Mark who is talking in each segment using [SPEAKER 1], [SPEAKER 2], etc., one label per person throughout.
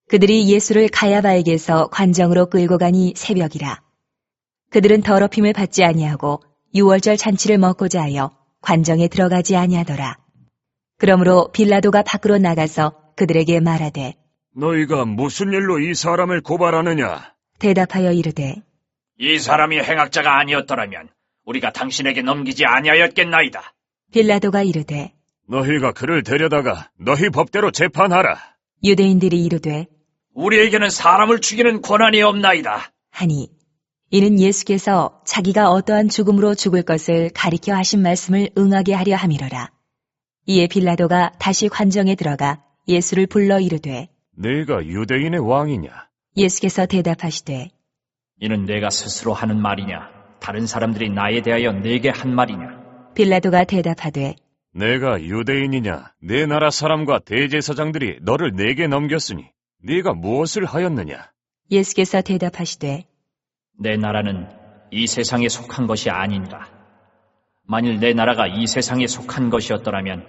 [SPEAKER 1] 그들이 예수를 가야바에게서 관정으로 끌고 가니 새벽이라. 그들은 더럽힘을 받지 아니하고 유월절 잔치를 먹고자 하여 관정에 들어가지 아니하더라. 그러므로 빌라도가 밖으로 나가서 그들에게 말하되
[SPEAKER 2] 너희가 무슨 일로 이 사람을 고발하느냐?
[SPEAKER 1] 대답하여 이르되
[SPEAKER 3] 이 사람이 행악자가 아니었더라면 우리가 당신에게 넘기지 아니하였겠나이다.
[SPEAKER 1] 빌라도가 이르되
[SPEAKER 2] 너희가 그를 데려다가 너희 법대로 재판하라.
[SPEAKER 1] 유대인들이 이르되
[SPEAKER 3] 우리에게는 사람을 죽이는 권한이 없나이다.
[SPEAKER 1] 하니 이는 예수께서 자기가 어떠한 죽음으로 죽을 것을 가리켜 하신 말씀을 응하게 하려 함이로라. 이에 빌라도가 다시 관정에 들어가 예수를 불러 이르되
[SPEAKER 2] 네가 유대인의 왕이냐?
[SPEAKER 1] 예수께서 대답하시되
[SPEAKER 3] 이는 내가 스스로 하는 말이냐? 다른 사람들이 나에 대하여 내게 한 말이냐?
[SPEAKER 1] 빌라도가 대답하되
[SPEAKER 2] 내가 유대인이냐? 내 나라 사람과 대제사장들이 너를 내게 넘겼으니 네가 무엇을 하였느냐?
[SPEAKER 1] 예수께서 대답하시되
[SPEAKER 3] 내 나라는 이 세상에 속한 것이 아니니라. 만일 내 나라가 이 세상에 속한 것이었더라면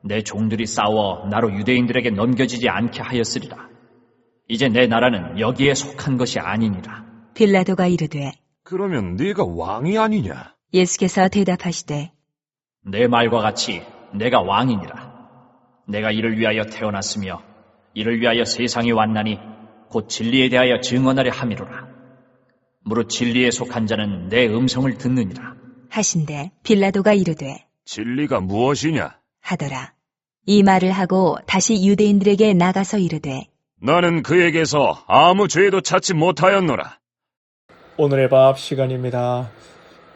[SPEAKER 3] 내 종들이 싸워 나로 유대인들에게 넘겨지지 않게 하였으리라. 이제 내 나라는 여기에 속한 것이 아니니라.
[SPEAKER 1] 빌라도가 이르되
[SPEAKER 2] 그러면 네가 왕이 아니냐?
[SPEAKER 1] 예수께서 대답하시되
[SPEAKER 3] 내 말과 같이 내가 왕이니라. 내가 이를 위하여 태어났으며 이를 위하여 세상에 왔나니 곧 진리에 대하여 증언하려 함이로라. 무릇 진리에 속한 자는 내 음성을 듣느니라.
[SPEAKER 1] 하신대 빌라도가 이르되
[SPEAKER 2] 진리가 무엇이냐?
[SPEAKER 1] 하더라. 이 말을 하고 다시 유대인들에게 나가서 이르되
[SPEAKER 2] 나는 그에게서 아무 죄도 찾지 못하였노라.
[SPEAKER 4] 오늘의 밥 시간입니다.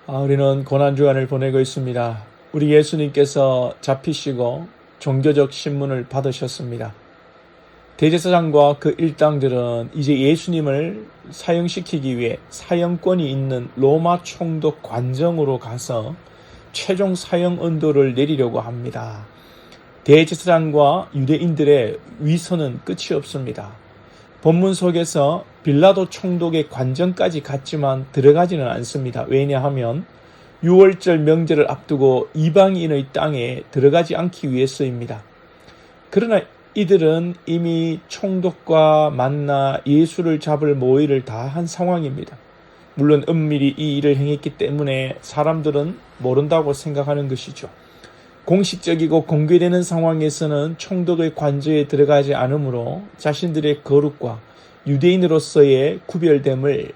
[SPEAKER 4] 우리는 고난주간을 보내고 있습니다. 우리 예수님께서 잡히시고 종교적 신문을 받으셨습니다. 대제사장과 그 일당들은 이제 예수님을 사형시키기 위해 사형권이 있는 로마 총독 관정으로 가서 최종 사형 언도를 내리려고 합니다. 대제사장과 유대인들의 위선은 끝이 없습니다. 본문 속에서 빌라도 총독의 관정까지 갔지만 들어가지는 않습니다. 왜냐하면 유월절 명절을 앞두고 이방인의 땅에 들어가지 않기 위해서입니다. 그러나 이들은 이미 총독과 만나 예수를 잡을 모의를 다 한 상황입니다. 물론 은밀히 이 일을 행했기 때문에 사람들은 모른다고 생각하는 것이죠. 공식적이고 공개되는 상황에서는 총독의 관저에 들어가지 않으므로 자신들의 거룩과 유대인으로서의 구별됨을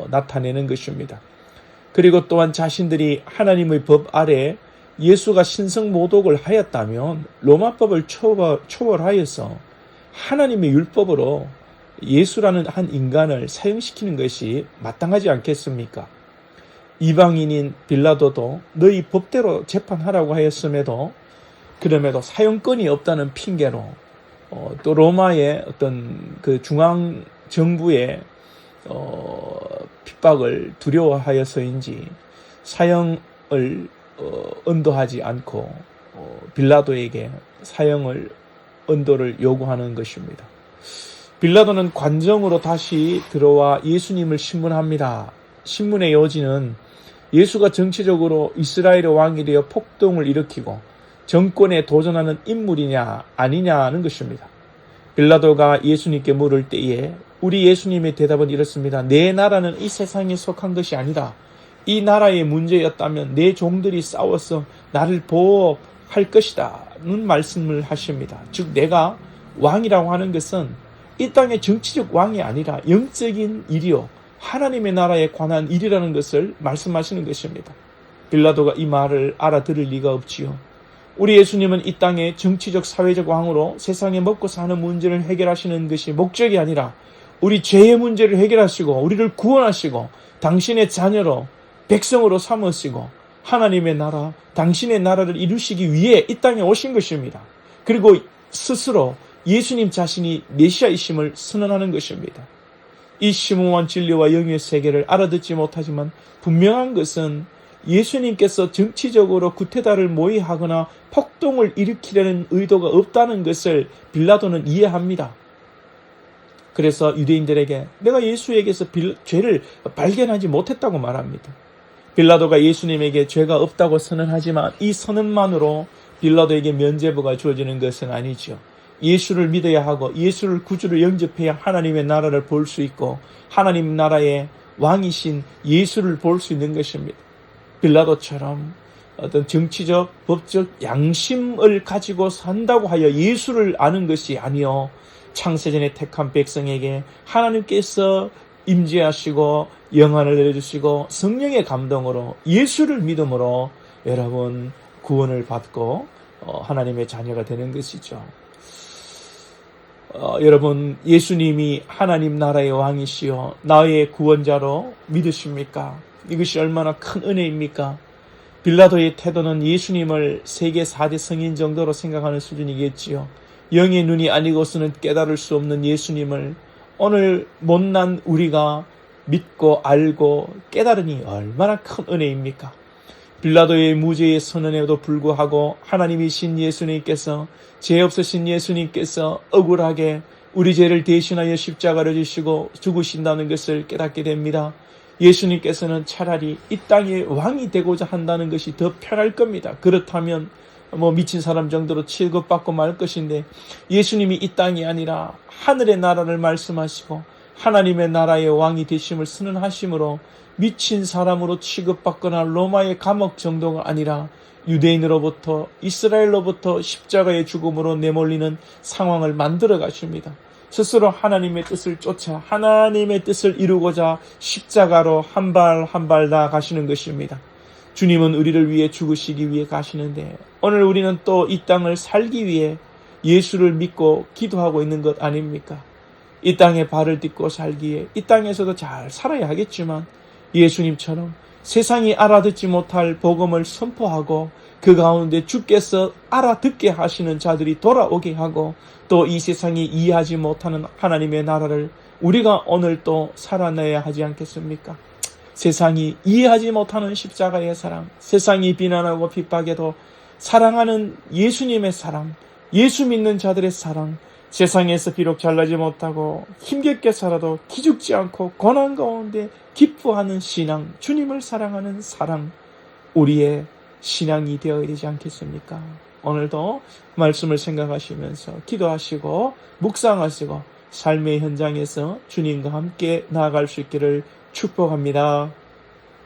[SPEAKER 4] 나타내는 것입니다. 그리고 또한 자신들이 하나님의 법 아래 예수가 신성모독을 하였다면 로마법을 초월하여서 하나님의 율법으로 예수라는 한 인간을 사형시키는 것이 마땅하지 않겠습니까? 이방인인 빌라도도 너희 법대로 재판하라고 하였음에도 그럼에도 사형권이 없다는 핑계로 또 로마의 어떤 그 중앙 정부의 핍박을 두려워하여서인지 사형을 언도하지 않고 빌라도에게 사형을 언도를 요구하는 것입니다. 빌라도는 관정으로 다시 들어와 예수님을 신문합니다. 신문의 요지는 예수가 정치적으로 이스라엘의 왕이 되어 폭동을 일으키고 정권에 도전하는 인물이냐 아니냐는 것입니다. 빌라도가 예수님께 물을 때에 우리 예수님의 대답은 이렇습니다. 내 나라는 이 세상에 속한 것이 아니다. 이 나라의 문제였다면 내 종들이 싸워서 나를 보호할 것이다 는 말씀을 하십니다. 즉 내가 왕이라고 하는 것은 이 땅의 정치적 왕이 아니라 영적인 일이요 하나님의 나라에 관한 일이라는 것을 말씀하시는 것입니다. 빌라도가 이 말을 알아들을 리가 없지요. 우리 예수님은 이 땅의 정치적 사회적 왕으로 세상에 먹고 사는 문제를 해결하시는 것이 목적이 아니라 우리 죄의 문제를 해결하시고 우리를 구원하시고 당신의 자녀로 백성으로 삼으시고 하나님의 나라, 당신의 나라를 이루시기 위해 이 땅에 오신 것입니다. 그리고 스스로 예수님 자신이 메시아이심을 선언하는 것입니다. 이 심오한 진리와 영의 세계를 알아듣지 못하지만 분명한 것은 예수님께서 정치적으로 구테다를 모의하거나 폭동을 일으키려는 의도가 없다는 것을 빌라도는 이해합니다. 그래서 유대인들에게 내가 예수에게서 죄를 발견하지 못했다고 말합니다. 빌라도가 예수님에게 죄가 없다고 선언하지만 이 선언만으로 빌라도에게 면죄부가 주어지는 것은 아니죠. 예수를 믿어야 하고 예수를 구주로 영접해야 하나님의 나라를 볼 수 있고 하나님 나라의 왕이신 예수를 볼 수 있는 것입니다. 빌라도처럼 어떤 정치적, 법적 양심을 가지고 산다고 하여 예수를 아는 것이 아니요 창세전에 택한 백성에게 하나님께서 임재하시고 영안을 내려주시고 성령의 감동으로 예수를 믿음으로 여러분 구원을 받고 하나님의 자녀가 되는 것이죠. 여러분 예수님이 하나님 나라의 왕이시여 나의 구원자로 믿으십니까? 이것이 얼마나 큰 은혜입니까? 빌라도의 태도는 예수님을 세계 4대 성인 정도로 생각하는 수준이겠지요. 영의 눈이 아니고서는 깨달을 수 없는 예수님을 오늘 못난 우리가 믿고 알고 깨달으니 얼마나 큰 은혜입니까? 빌라도의 무죄의 선언에도 불구하고 하나님이신 예수님께서 죄 없으신 예수님께서 억울하게 우리 죄를 대신하여 십자가를 지시고 죽으신다는 것을 깨닫게 됩니다. 예수님께서는 차라리 이 땅의 왕이 되고자 한다는 것이 더 편할 겁니다. 그렇다면 미친 사람 정도로 취급받고 말 것인데 예수님이 이 땅이 아니라 하늘의 나라를 말씀하시고 하나님의 나라의 왕이 되심을 선언하심으로 미친 사람으로 취급받거나 로마의 감옥 정도가 아니라 유대인으로부터 이스라엘로부터 십자가의 죽음으로 내몰리는 상황을 만들어 가십니다. 스스로 하나님의 뜻을 쫓아 하나님의 뜻을 이루고자 십자가로 한 발 한 발 나아가시는 것입니다. 주님은 우리를 위해 죽으시기 위해 가시는데 오늘 우리는 또 이 땅을 살기 위해 예수를 믿고 기도하고 있는 것 아닙니까? 이 땅에 발을 딛고 살기에 이 땅에서도 잘 살아야 하겠지만 예수님처럼 세상이 알아듣지 못할 복음을 선포하고 그 가운데 주께서 알아듣게 하시는 자들이 돌아오게 하고 또 이 세상이 이해하지 못하는 하나님의 나라를 우리가 오늘 또 살아내야 하지 않겠습니까? 세상이 이해하지 못하는 십자가의 사랑, 세상이 비난하고 핍박해도 사랑하는 예수님의 사랑, 예수 믿는 자들의 사랑, 세상에서 비록 잘나지 못하고 힘겹게 살아도 기죽지 않고 고난 가운데 기뻐하는 신앙, 주님을 사랑하는 사랑, 우리의 신앙이 되어야 되지 않겠습니까? 오늘도 말씀을 생각하시면서 기도하시고 묵상하시고 삶의 현장에서 주님과 함께 나아갈 수 있기를 축복합니다.